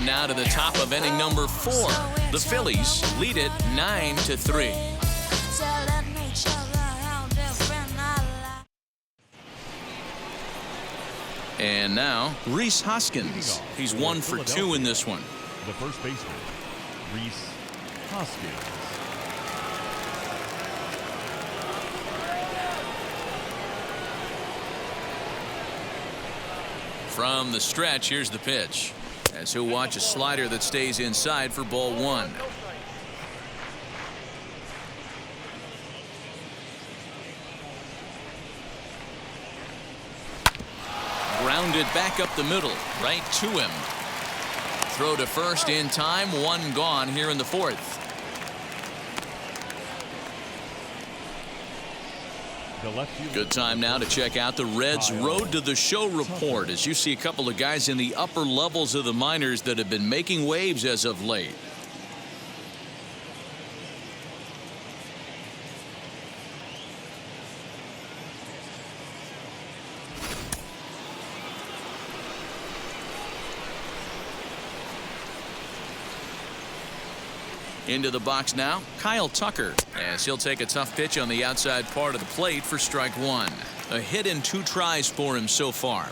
come now to the top of inning number 4. The Phillies lead it 9-3. And now Rhys Hoskins. He's 1 for 2 in this one. The first baseman, Rhys Hoskins. From the stretch, here's the pitch, as he'll watch a slider that stays inside for ball 1. Grounded back up the middle, right to him. Throw to first in time, 1 gone here in the 4th. Good time now to check out the Reds' Road to the Show report, as you see a couple of guys in the upper levels of the minors that have been making waves as of late. Into the box now, Kyle Tucker, as he'll take a tough pitch on the outside part of the plate for strike 1. A hit in 2 tries for him so far.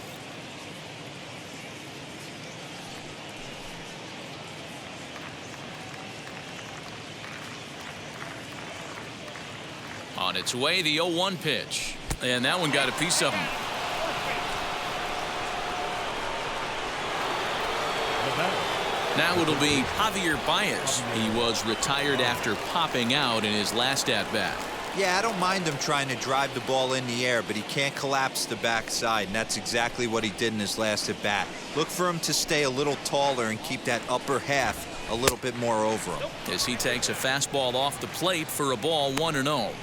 On its way, the 0-1 pitch, and that one got a piece of him. Now it'll be Javier Baez. He was retired after popping out in his last at-bat. Yeah, I don't mind him trying to drive the ball in the air, but he can't collapse the backside, and that's exactly what he did in his last at-bat. Look for him to stay a little taller and keep that upper half a little bit more over him. As he takes a fastball off the plate for a ball, 1-0.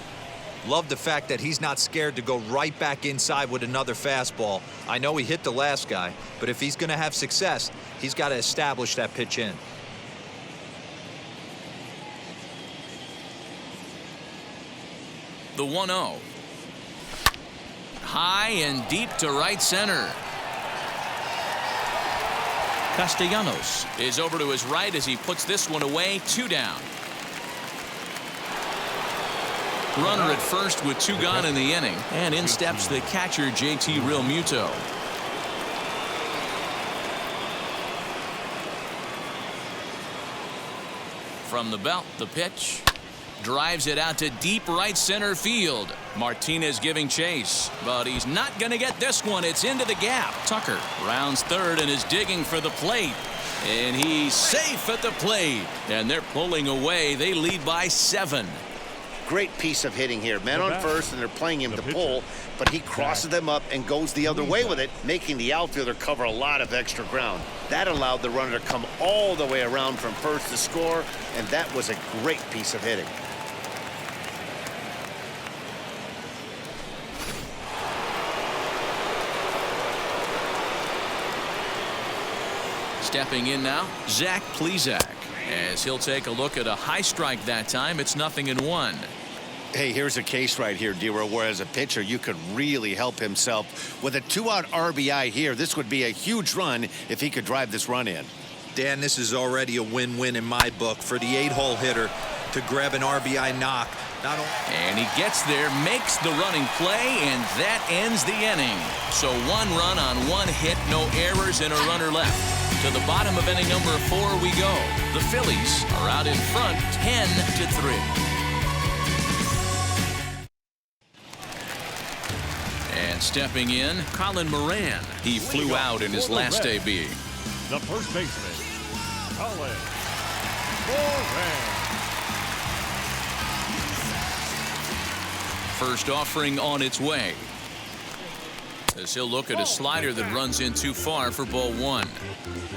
Love the fact that he's not scared to go right back inside with another fastball. I know he hit the last guy, but if he's going to have success, he's got to establish that pitch in. The 1-0. High and deep to right center. Castellanos is over to his right as he puts this one away. 2 down. Runner at first with 2 gone in the inning, and in steps the catcher, JT Realmuto. From the belt, the pitch. Drives it out to deep right center field. Martinez giving chase, but he's not going to get this one. It's into the gap. Tucker rounds third and is digging for the plate. And he's safe at the plate. And they're pulling away. They lead by 7. Great piece of hitting here. Men on first, and they're playing him to pull, but he crosses them up and goes the other way with it, making the outfielder cover a lot of extra ground. That allowed the runner to come all the way around from first to score, and that was a great piece of hitting. Stepping in now, Zach Plesac, as he'll take a look at a high strike that time. It's 0-1. Hey, here's a case right here, D-Row, where as a pitcher you could really help himself. With a 2-out RBI here, this would be a huge run if he could drive this run in. Dan, this is already a win-win in my book for the 8-hole hitter to grab an RBI knock. And he gets there, makes the running play, and that ends the inning. So 1 run on 1 hit, no errors, and a runner left. To the bottom of inning number 4 we go. The Phillies are out in front 10-3. And stepping in, Colin Moran. He flew out in his last debut. The first baseman, Colin Moran. First offering on its way, as he'll look at a slider that runs in too far for ball 1.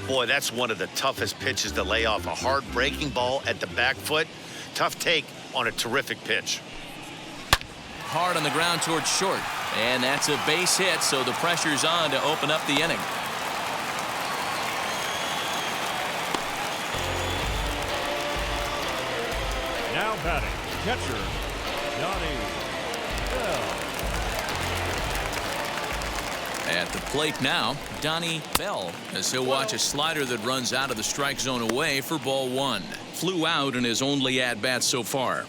Boy, that's one of the toughest pitches to lay off. A hard breaking ball at the back foot. Tough take on a terrific pitch. Hard on the ground towards short, and that's a base hit, so the pressure's on to open up the inning. Now batting, catcher Johnny Bell. At the plate now, Donnie Bell, as he'll watch a slider that runs out of the strike zone away for ball one. Flew out in his only at-bat so far.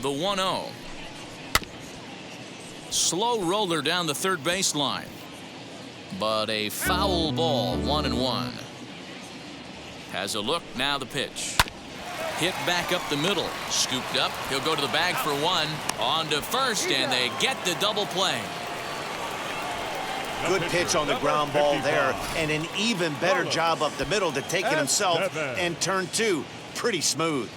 The 1-0. Slow roller down the third baseline. But a foul ball, 1-1. Has a look, now the pitch. Hit back up the middle. Scooped up. He'll go to the bag for one. On to first, and they get the double play. Good pitch on the ground ball there, and an even better job up the middle to take it himself, and turn two. Pretty smooth.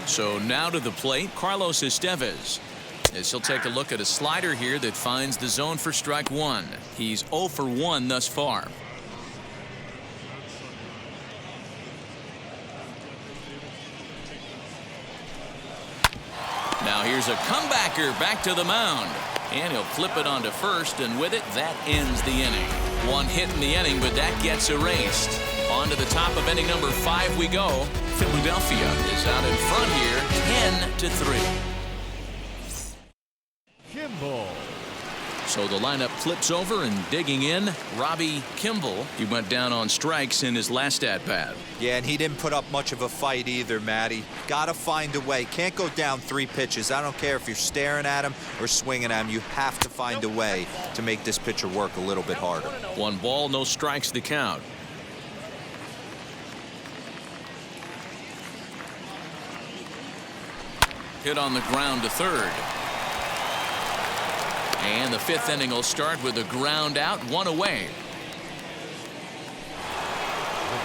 So now to the plate, Carlos Estevez. As he'll take a look at a slider here that finds the zone for strike one. He's 0 for 1 thus far. Now here's a comebacker back to the mound. And he'll flip it onto first, and with it, that ends the inning. One hit in the inning, but that gets erased. On to the top of inning number 5 we go. Philadelphia is out in front here, 10-3. Kimball. So the lineup flips over, and digging in, Robbie Kimball. He went down on strikes in his last at-bat. Yeah, and he didn't put up much of a fight either, Matty. Got to find a way. Can't go down 3 pitches. I don't care if you're staring at him or swinging at him. You have to find a way to make this pitcher work a little bit harder. 1 ball, no strikes the count. Hit on the ground to third. And the 5th inning will start with a ground out, 1 away.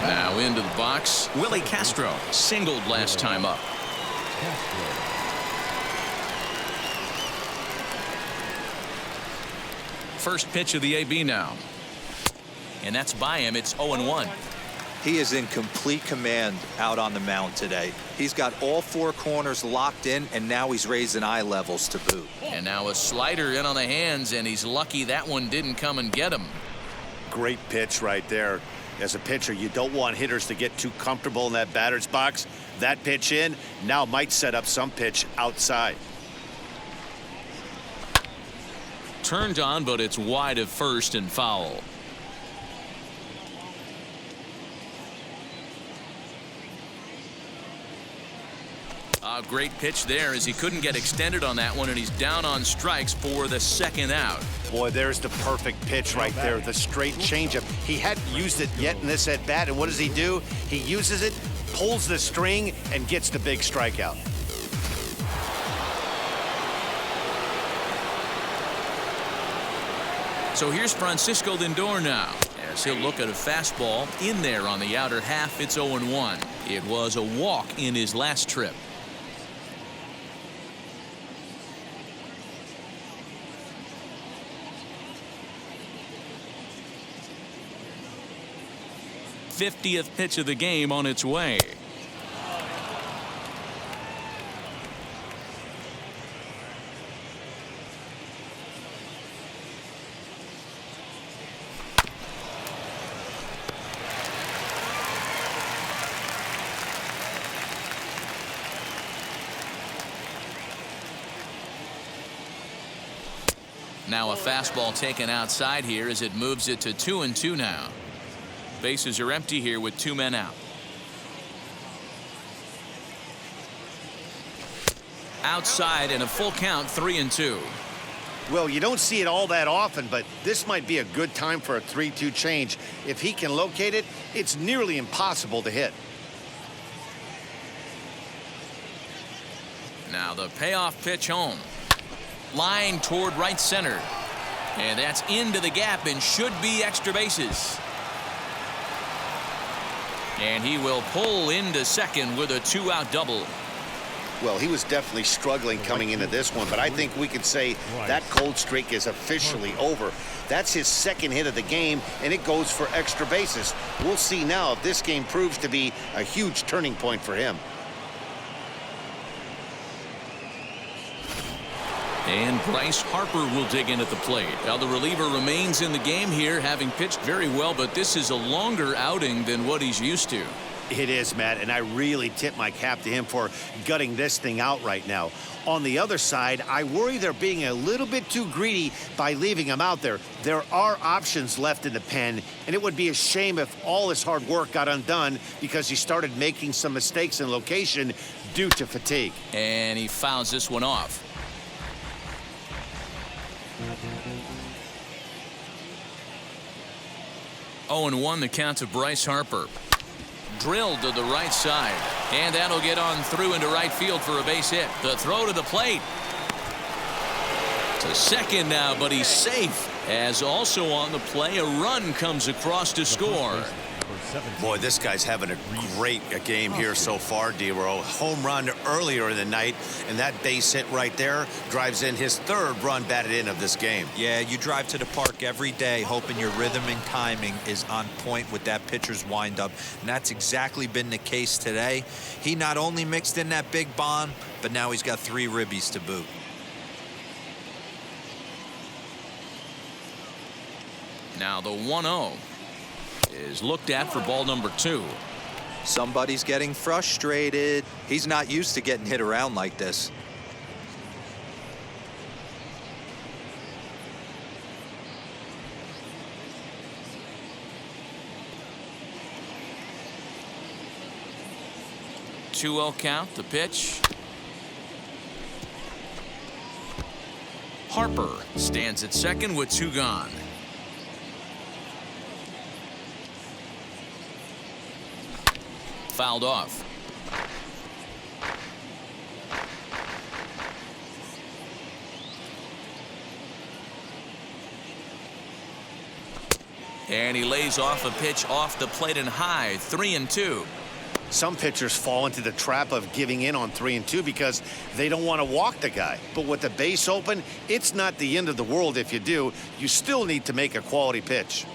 Now into the box, Willie Castro singled last time up. First pitch of the AB now. And that's by him. It's 0-1. He is in complete command out on the mound today. He's got all 4 corners locked in, and now he's raising eye levels to boot. And now a slider in on the hands, and he's lucky that one didn't come and get him. Great pitch right there. As a pitcher, you don't want hitters to get too comfortable in that batter's box. That pitch in now might set up some pitch outside. Turned on, but it's wide of first and foul. A great pitch there, as he couldn't get extended on that one, and he's down on strikes for the 2nd out. Boy, there's the perfect pitch right there, the straight changeup. He hadn't used it yet in this at-bat, and what does he do? He uses it, pulls the string, and gets the big strikeout. So here's Francisco Lindor now, as he'll look at a fastball in there on the outer half. It's 0-1. It was a walk in his last trip. '50th pitch of the game on its way. Now a fastball taken outside here as it moves it to 2-2 now. Bases are empty here with 2 men out. Outside and a full count, 3-2. Well, you don't see it all that often, but this might be a good time for a 3-2 change. If he can locate it, it's nearly impossible to hit. Now the payoff pitch home. Line toward right center. And that's into the gap and should be extra bases. And he will pull into second with a 2-out double. Well, he was definitely struggling coming into this one, but I think we could say that cold streak is officially over. That's his 2nd hit of the game, and it goes for extra bases. We'll see now if this game proves to be a huge turning point for him. And Bryce Harper will dig in at the plate. Now the reliever remains in the game here, having pitched very well, but this is a longer outing than what he's used to. It is, Matt, and I really tip my cap to him for gutting this thing out right now. On the other side, I worry they're being a little bit too greedy by leaving him out there. There are options left in the pen, and it would be a shame if all his hard work got undone because he started making some mistakes in location due to fatigue. And he fouls this one off. Oh, and 1 the count to Bryce Harper. Drilled to the right side, and that'll get on through into right field for a base hit. The throw to the plate. To second now, but he's safe. As also on the play, a run comes across to score. Boy, this guy's having a great game here so far, D-Row. Home run earlier in the night, and that base hit right there drives in his 3rd run batted in of this game. Yeah, you drive to the park every day hoping your rhythm and timing is on point with that pitcher's windup, and that's exactly been the case today. He not only mixed in that big bomb, but now he's got 3 ribbies to boot. Now the 1-0 is looked at for ball number 2. Somebody's getting frustrated. He's not used to getting hit around like this. Two-0 count, the pitch. Harper stands at second with 2 gone. Fouled off. And he lays off a pitch off the plate and high. 3-2. Some pitchers fall into the trap of giving in on 3-2 because they don't want to walk the guy. But with the base open, it's not the end of the world if you do. You still need to make a quality pitch.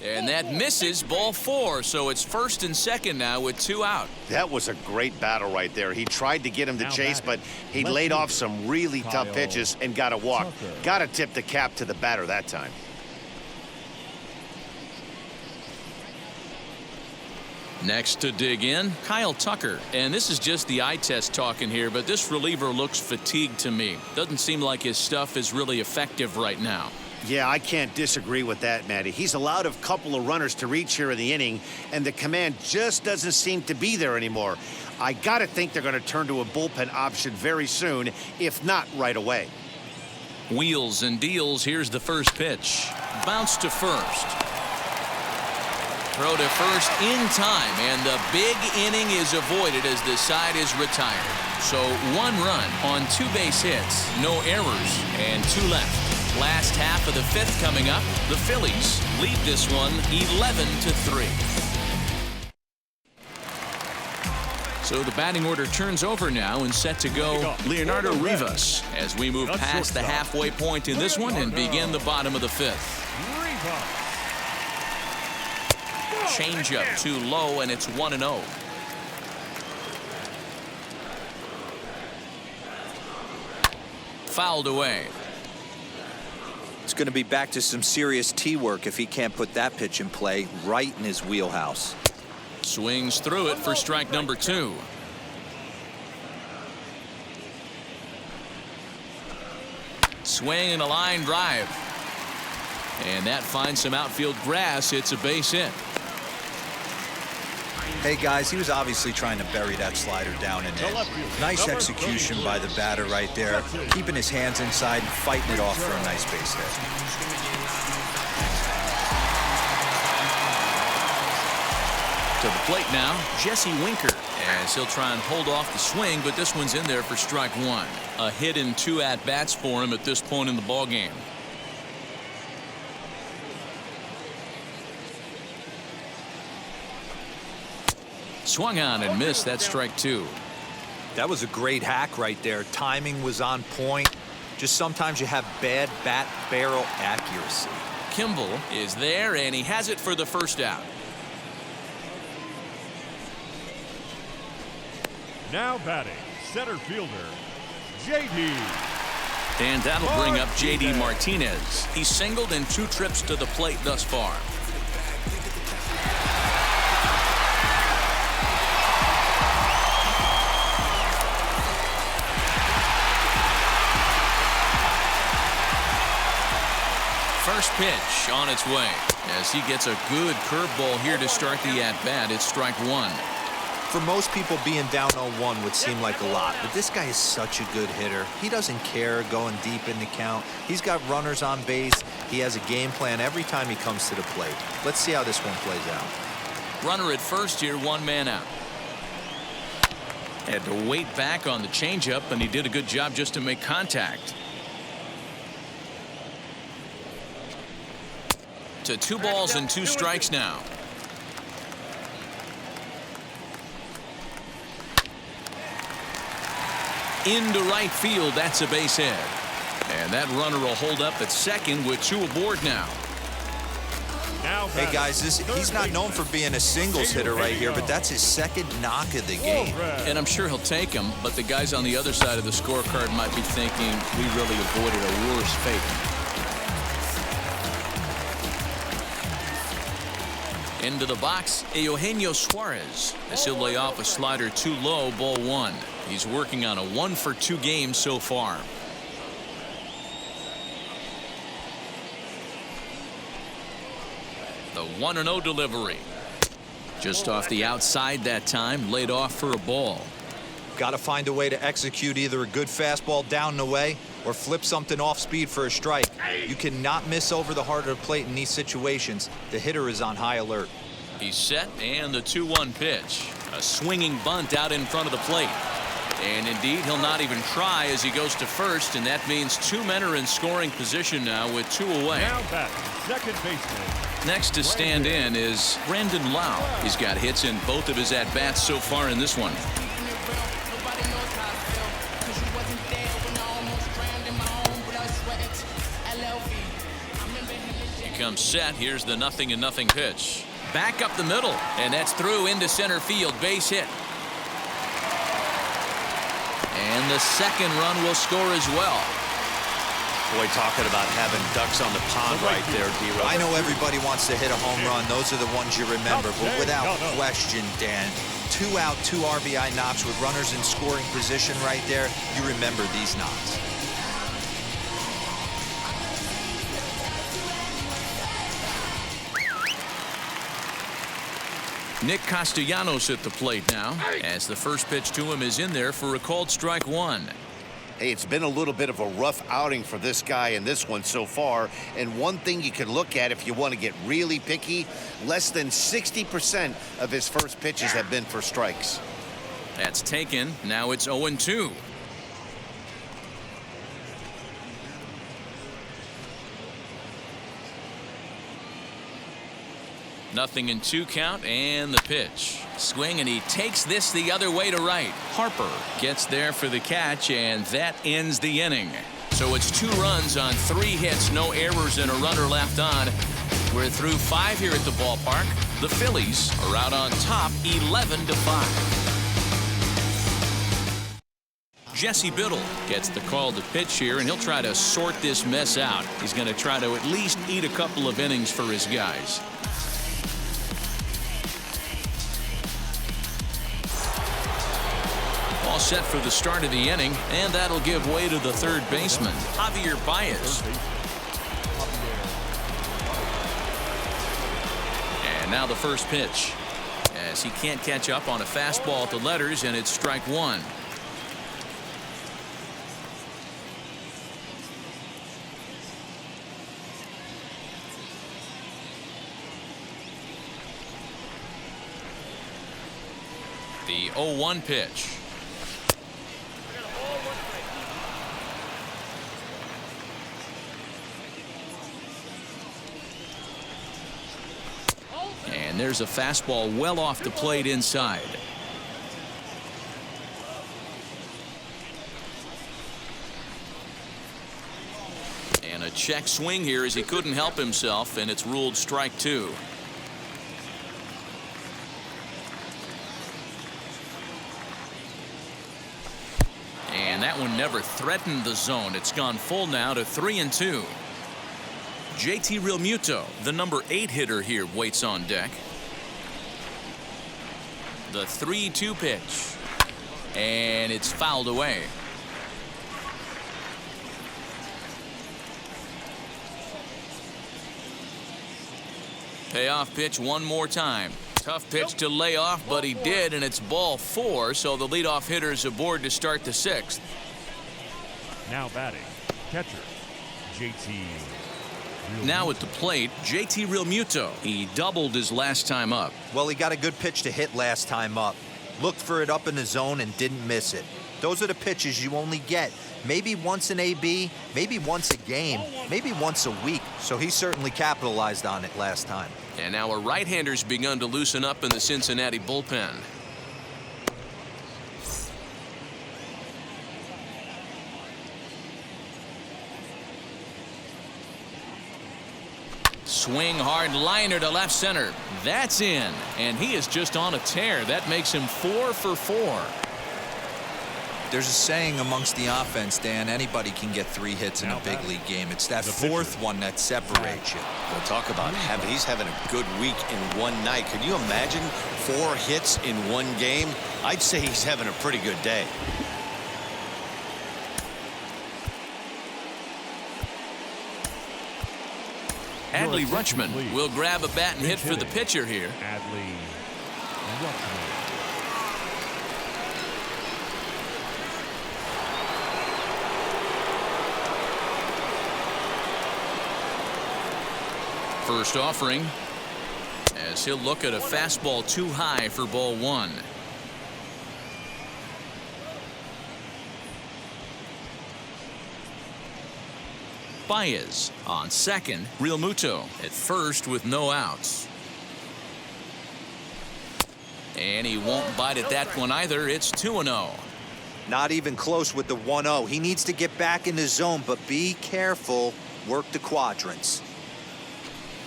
And that misses, ball 4, so it's 1st and 2nd now with 2 out. That was a great battle right there. He tried to get him to chase, but he laid off some really tough pitches and got a walk. Got to tip the cap to the batter that time. Next to dig in, Kyle Tucker. And this is just the eye test talking here, but this reliever looks fatigued to me. Doesn't seem like his stuff is really effective right now. Yeah, I can't disagree with that, Matty. He's allowed a couple of runners to reach here in the inning, and the command just doesn't seem to be there anymore. I got to think they're going to turn to a bullpen option very soon, if not right away. Wheels and deals. Here's the first pitch. Bounce to first. Throw to first in time, and the big inning is avoided as the side is retired. So 1 run on 2 base hits, no errors, and 2 left. Last half of the 5th coming up. The Phillies lead this one 11-3. So the batting order turns over now and set to go Leonardo Rivas as we move past the halfway point in this one and begin the bottom of the 5th. Changeup too low, and it's 1-0. Fouled away. It's going to be back to some serious tee work if he can't put that pitch in play right in his wheelhouse. Swings through it for strike number 2. Swing and a line drive. And that finds some outfield grass. It's a base hit. Hey guys, he was obviously trying to bury that slider down in there. Nice execution by the batter right there, keeping his hands inside and fighting it off for a nice base hit. To the plate now, Jesse Winker, as he'll try and hold off the swing, but this one's in there for strike 1. A hit in 2 at-bats for him at this point in the ballgame. Swung on and missed. That strike 2. That was a great hack right there. Timing was on point. Just sometimes you have bad bat barrel accuracy. Kimball is there, and he has it for the first out. Now batting, center fielder, J.D. And that'll bring up J.D. Martinez. He's singled in 2 trips to the plate thus far. First pitch on its way as he gets a good curveball here to start the at-bat. It's strike 1. For most people, being down 0-1 would seem like a lot, but this guy is such a good hitter. He doesn't care going deep in the count. He's got runners on base. He has a game plan every time he comes to the plate. Let's see how this one plays out. Runner at first here, 1 man out. Had to wait back on the changeup, and he did a good job just to make contact. To 2 balls and 2 strikes now. Into right field, that's a base hit. And that runner will hold up at second with 2 aboard now. Hey guys, he's not known for being a singles hitter right here, but that's his 2nd knock of the game. And I'm sure he'll take him, but the guys on the other side of the scorecard might be thinking we really avoided a worse fate. Into the box, Eugenio Suarez, as he'll lay off a slider too low, ball 1. He's working on a 1-for-2 game so far. The 1-0 delivery. Just off the outside that time, laid off for a ball. Got to find a way to execute either a good fastball down and away or flip something off speed for a strike. You cannot miss over the heart of the plate in these situations. The hitter is on high alert. He's set, and the 2-1 pitch. A swinging bunt out in front of the plate. And indeed, he'll not even try as he goes to first, and that means 2 men are in scoring position now with 2 away. Now back, second baseman. Next to stand in is Brandon Lau. He's got hits in both of his at-bats so far in this one. He comes set. Here's the 0-0 pitch. Back up the middle, and that's through into center field. Base hit. And the second run will score as well. Boy, talking about having ducks on the pond right there, D-Row. I know everybody wants to hit a home run. Those are the ones you remember. But without question, Dan, 2 out, 2 RBI knocks with runners in scoring position right there. You remember these knocks. Nick Castellanos at the plate now, as the first pitch to him is in there for a called strike 1. Hey, it's been a little bit of a rough outing for this guy in this one so far. And one thing you can look at if you want to get really picky, less than 60% of his first pitches have been for strikes. That's taken. Now it's 0-2. Nothing in 2 count, and the pitch. Swing, and he takes this the other way to right. Harper gets there for the catch, and that ends the inning. So it's 2 runs on 3 hits, no errors, and a runner left on. We're through 5 here at the ballpark. The Phillies are out on top, 11-5. Jesse Biddle gets the call to pitch here, and he'll try to sort this mess out. He's going to try to at least eat a couple of innings for his guys. All set for the start of the inning, and that'll give way to the third baseman, Javier Baez. And now the first pitch, as he can't catch up on a fastball at the letters, and it's strike 1. The 0-1 pitch. And there's a fastball well off the plate inside. And a check swing here as he couldn't help himself, and it's ruled strike 2. never threatened the zone. It's gone full now to 3-2. JT Realmuto, the number 8 hitter here, waits on deck. The 3-2 pitch. And it's fouled away. Payoff pitch one more time. Tough pitch to lay off, but he did, and it's ball 4, so the leadoff hitter is aboard to start the 6th. Now batting, catcher, JT. Now at the plate, JT Realmuto. He doubled his last time up. Well, he got a good pitch to hit last time up. Looked for it up in the zone and didn't miss it. Those are the pitches you only get maybe once in AB, maybe once a game, maybe once a week. So he certainly capitalized on it last time. And now a right-hander's begun to loosen up in the Cincinnati bullpen. Swing hard liner to left center. That's in, and he is just on a tear. That makes him 4 for 4. There's a saying amongst the offense, Dan, anybody can get 3 hits in a big league game. It's that 4th one that separates you. Well, talk about he's having a good week in one night. Can you imagine 4 hits in one game? I'd say he's having a pretty good day. Adley Rutschman will grab a bat and hit for the pitcher here. Adley Rutschman. First offering, as he'll look at a fastball too high for ball 1. Baez on second. Realmuto at first with no outs. And he won't bite at that one either. It's 2-0. Not even close with the 1-0. He needs to get back in the zone, but be careful. Work the quadrants.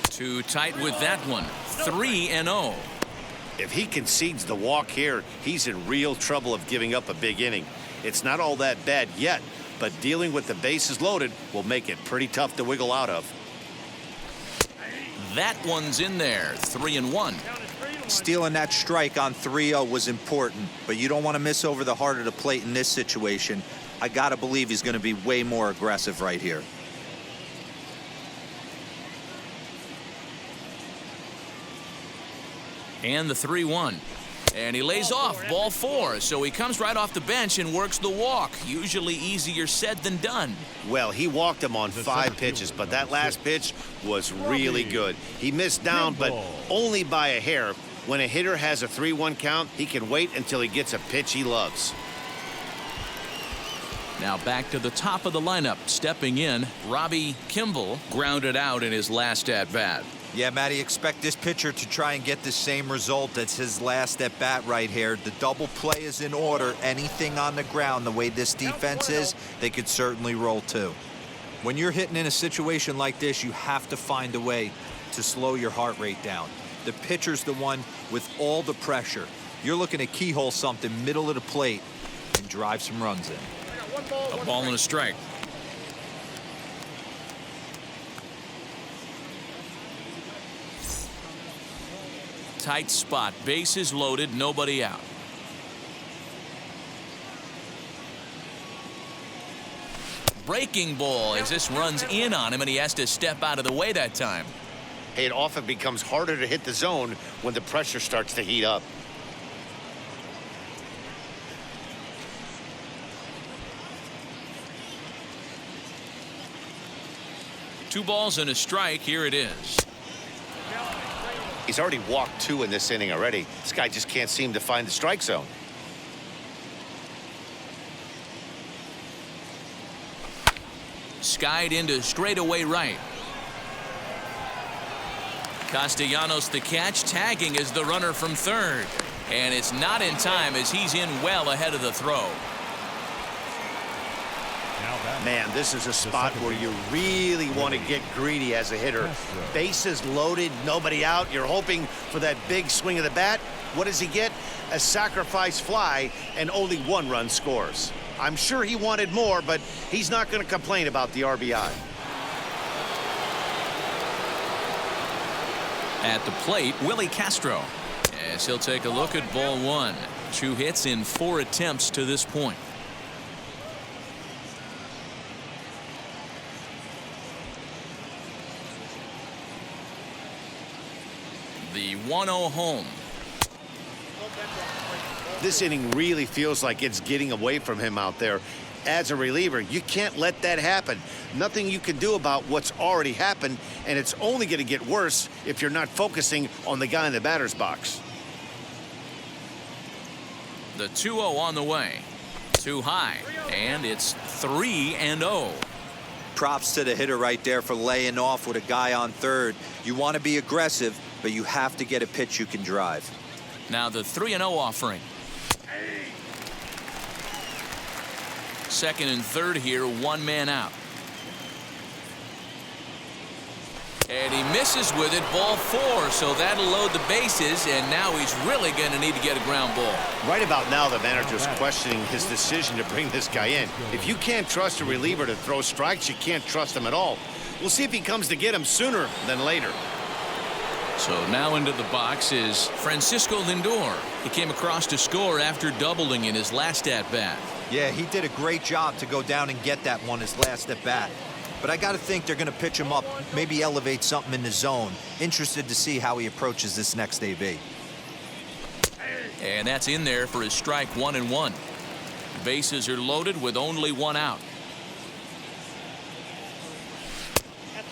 Too tight with that one. 3-0. If he concedes the walk here, he's in real trouble of giving up a big inning. It's not all that bad yet, but dealing with the bases loaded will make it pretty tough to wiggle out of. That one's in there. 3-1. Stealing that strike on 3-0 was important, but you don't want to miss over the heart of the plate in this situation. I got to believe he's going to be way more aggressive right here. And the 3-1. And he lays off ball 4, so he comes right off the bench and works the walk. Usually easier said than done. Well, he walked him on 5 pitches, but that last pitch was really good. He missed down, but only by a hair. When a hitter has a 3-1 count, he can wait until he gets a pitch he loves. Now back to the top of the lineup. Stepping in, Robbie Kimball grounded out in his last at-bat. Yeah, Matty, expect this pitcher to try and get the same result. That's his last at bat right here. The double play is in order. Anything on the ground, the way this defense is, they could certainly roll too. When you're hitting in a situation like this, you have to find a way to slow your heart rate down. The pitcher's the one with all the pressure. You're looking to keyhole something middle of the plate and drive some runs in. A ball and a strike. Tight spot. Bases loaded. Nobody out. Breaking ball as this runs in on him, and he has to step out of the way that time. It often becomes harder to hit the zone when the pressure starts to heat up. Two balls and a strike. Here it is. He's already walked 2 in this inning already. This guy just can't seem to find the strike zone. Skied into straightaway right. Castellanos the catch, tagging as the runner from third. And it's not in time as he's in well ahead of the throw. Man, this is a spot where you really want to get greedy as a hitter. Bases loaded, nobody out. You're hoping for that big swing of the bat. What does he get? A sacrifice fly, and only 1 run scores. I'm sure he wanted more, but he's not going to complain about the RBI. At the plate, Willie Castro. As he'll take a look at ball one. 2 hits in 4 attempts to this point. The 1-0 home. This inning really feels like it's getting away from him out there. As a reliever, you can't let that happen. Nothing you can do about what's already happened, and it's only going to get worse if you're not focusing on the guy in the batter's box. The 2-0 on the way. Too high, and it's 3-0. Props to the hitter right there for laying off with a guy on third. You want to be aggressive, but you have to get a pitch you can drive. Now the 3-0 offering. Second and third here, 1 man out. And he misses with it, ball 4, so that'll load the bases, and now he's really going to need to get a ground ball. Right about now, the manager's questioning his decision to bring this guy in. If you can't trust a reliever to throw strikes, you can't trust him at all. We'll see if he comes to get him sooner than later. So now into the box is Francisco Lindor. He came across to score after doubling in his last at-bat. Yeah, he did a great job to go down and get that one his last at bat. But I got to think they're going to pitch him up, maybe elevate something in the zone. Interested to see how he approaches this next AB. And that's in there for his strike 1-1. Bases are loaded with only 1 out.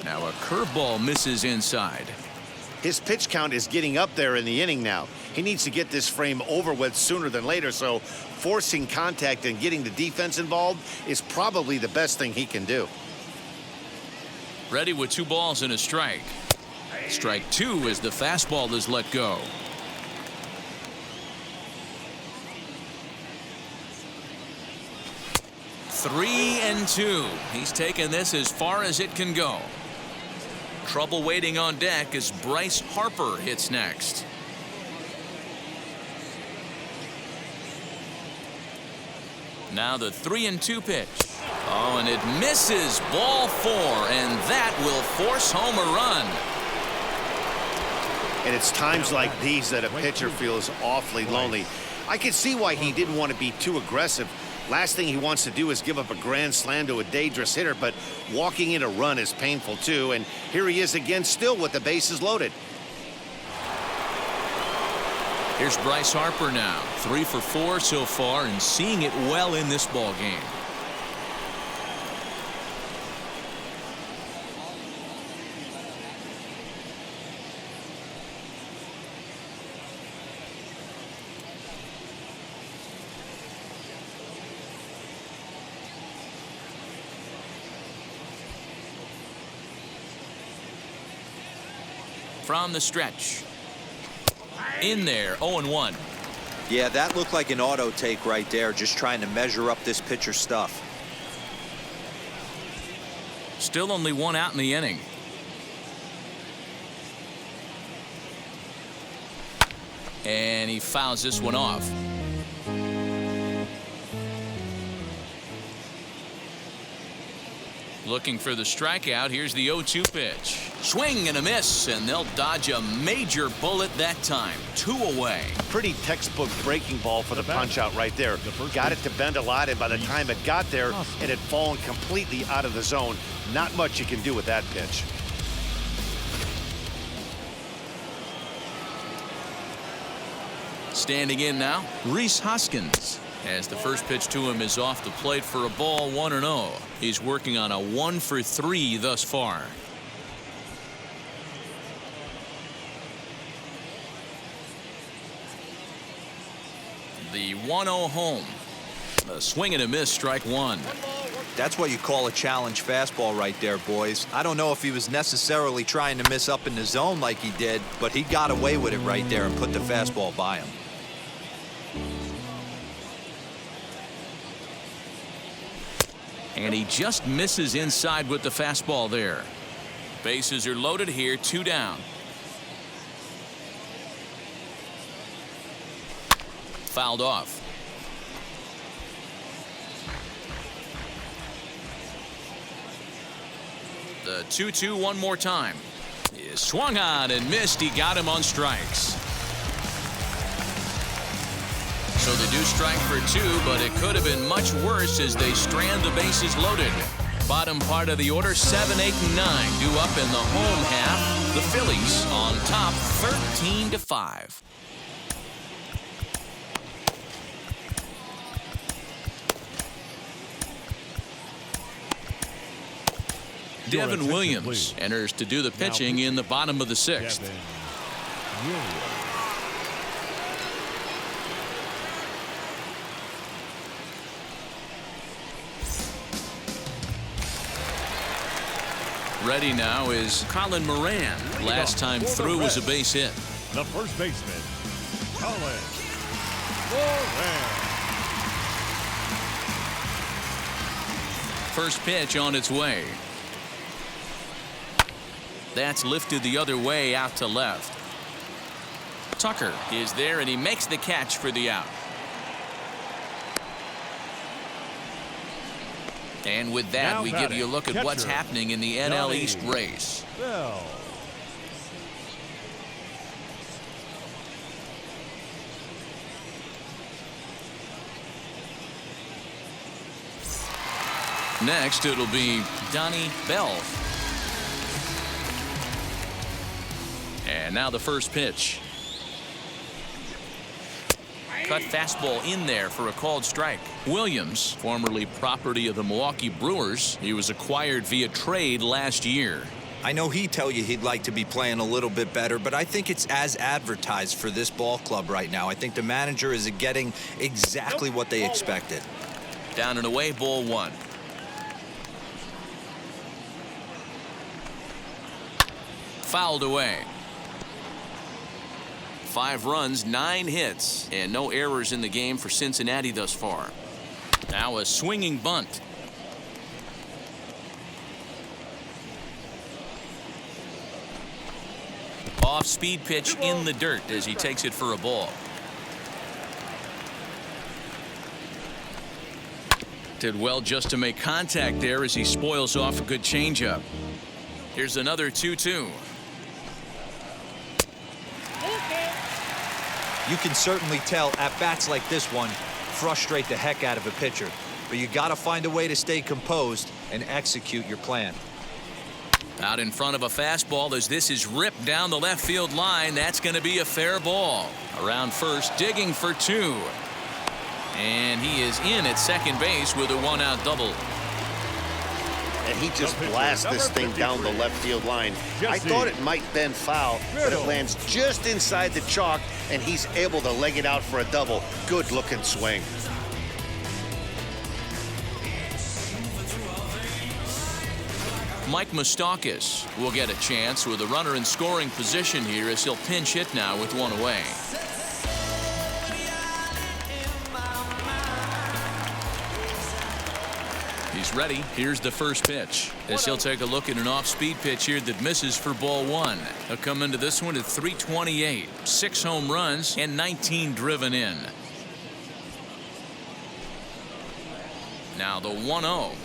Now a curveball misses inside. His pitch count is getting up there in the inning now. He needs to get this frame over with sooner than later, so forcing contact and getting the defense involved is probably the best thing he can do. Ready with 2 balls and a strike. Strike 2 as the fastball is let go. Three and 2. He's taken this as far as it can go. Trouble waiting on deck as Bryce Harper hits next. Now the 3-2 pitch. Oh, and it misses, ball 4, and that will force home a run. And it's times like these that a pitcher feels awfully lonely. I can see why he didn't want to be too aggressive. Last thing he wants to do is give up a grand slam to a dangerous hitter, but walking in a run is painful too. And here he is again, still with the bases loaded. Here's Bryce Harper now, 3 for 4 so far, and seeing it well in this ball game. From the stretch. In there, 0-1. Yeah, that looked like an auto take right there, just trying to measure up this pitcher stuff. Still only 1 out in the inning. And he fouls this one off. Looking for the strikeout. Here's the 0-2 pitch. Swing and a miss, and they'll dodge a major bullet that time. 2 away. Pretty textbook breaking ball for the punch out right there. Got it to bend a lot, and by the time it got there, it had fallen completely out of the zone. Not much you can do with that pitch. Standing in now, Rhys Hoskins. As the first pitch to him is off the plate for a ball, 1-0. He's working on a 1 for 3 thus far. The 1-0 home. A swing and a miss, strike 1. That's what you call a challenge fastball right there, boys. I don't know if he was necessarily trying to miss up in the zone like he did, but he got away with it right there and put the fastball by him. And he just misses inside with the fastball there. Bases are loaded here, 2 down. Fouled off. The 2-2 one more time. He swung on and missed. He got him on strikes. So they do strike for 2, but it could have been much worse as they strand the bases loaded. Bottom part of the order, 7, 8, and 9 due up in the home half. The Phillies on top 13-5. Devin Williams enters to do the pitching in the bottom of the 6th. Ready now is Colin Moran. Last time through was a base hit. The first baseman, Colin Moran. First pitch on its way. That's lifted the other way out to left. Tucker is there and he makes the catch for the out. And with that, Now we give you a look at what's happening in the NL East race. Bell. Next, it'll be Donnie Bell. And now the first pitch. Cut fastball in there for a called strike. Williams, formerly property of the Milwaukee Brewers. He was acquired via trade last year. I know he'd tell you he'd like to be playing a little bit better, but I think it's as advertised for this ball club right now. I think the manager is getting exactly what they expected. Down and away, ball 1. Fouled away. 5 runs, 9 hits, and no errors in the game for Cincinnati thus far. Now a swinging bunt. Off-speed pitch in the dirt as he takes it for a ball. Did well just to make contact there as he spoils off a good changeup. Here's another 2-2. You can certainly tell at-bats like this one frustrate the heck out of a pitcher. But you got to find a way to stay composed and execute your plan. Out in front of a fastball as this is ripped down the left field line. That's going to be a fair ball. Around first, digging for 2. And he is in at second base with a 1-out double. And he just blasts this thing down the left field line. I thought it might bend foul, but it lands just inside the chalk, and he's able to leg it out for a double. Good-looking swing. Mike Moustakas will get a chance with a runner in scoring position here as he'll pinch hit now with 1 away. He's ready. Here's the first pitch as he'll take a look at an off-speed pitch here that misses for ball 1. He'll come into this one at 328. 6 home runs and 19 driven in. Now the 1-0.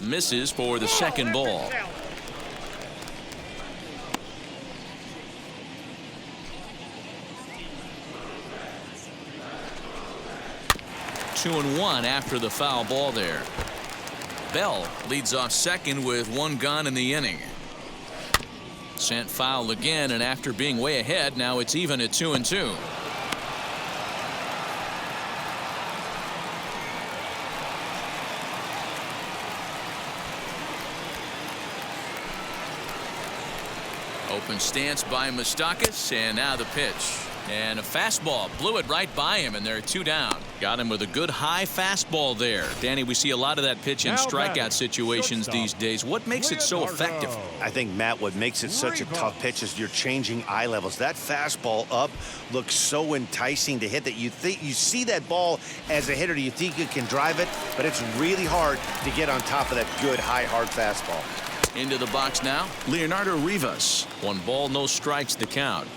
Misses for the second ball. Two and 1 after the foul ball there. Bell leads off second with 1 gone in the inning. Sent foul again, and after being way ahead, now it's even at 2-2. Open stance by Moustakas, and now the pitch. And a fastball blew it right by him, and they're 2 down. Got him with a good high fastball there. Danny, we see a lot of that pitch in strikeout situations these days. What makes it so effective? I think, Matt, what makes it such a tough pitch is you're changing eye levels. That fastball up looks so enticing to hit that you think you see that ball as a hitter, you think you can drive it, but it's really hard to get on top of that good high hard fastball. Into the box now, Leonardo Rivas. 1 ball, no strikes the count.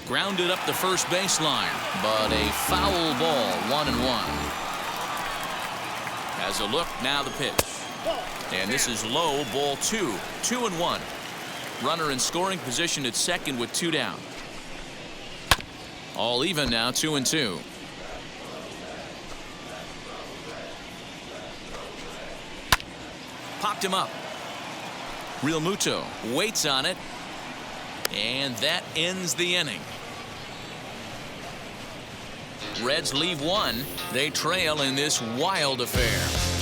Grounded up the first baseline, but a foul ball, 1-1. Has a look, now the pitch. And this is low, ball 2, 2-1. Runner in scoring position at second with 2 down. All even now, 2-2. Popped him up. Real Muto waits on it. And that ends the inning. Reds leave 1. They trail in this wild affair.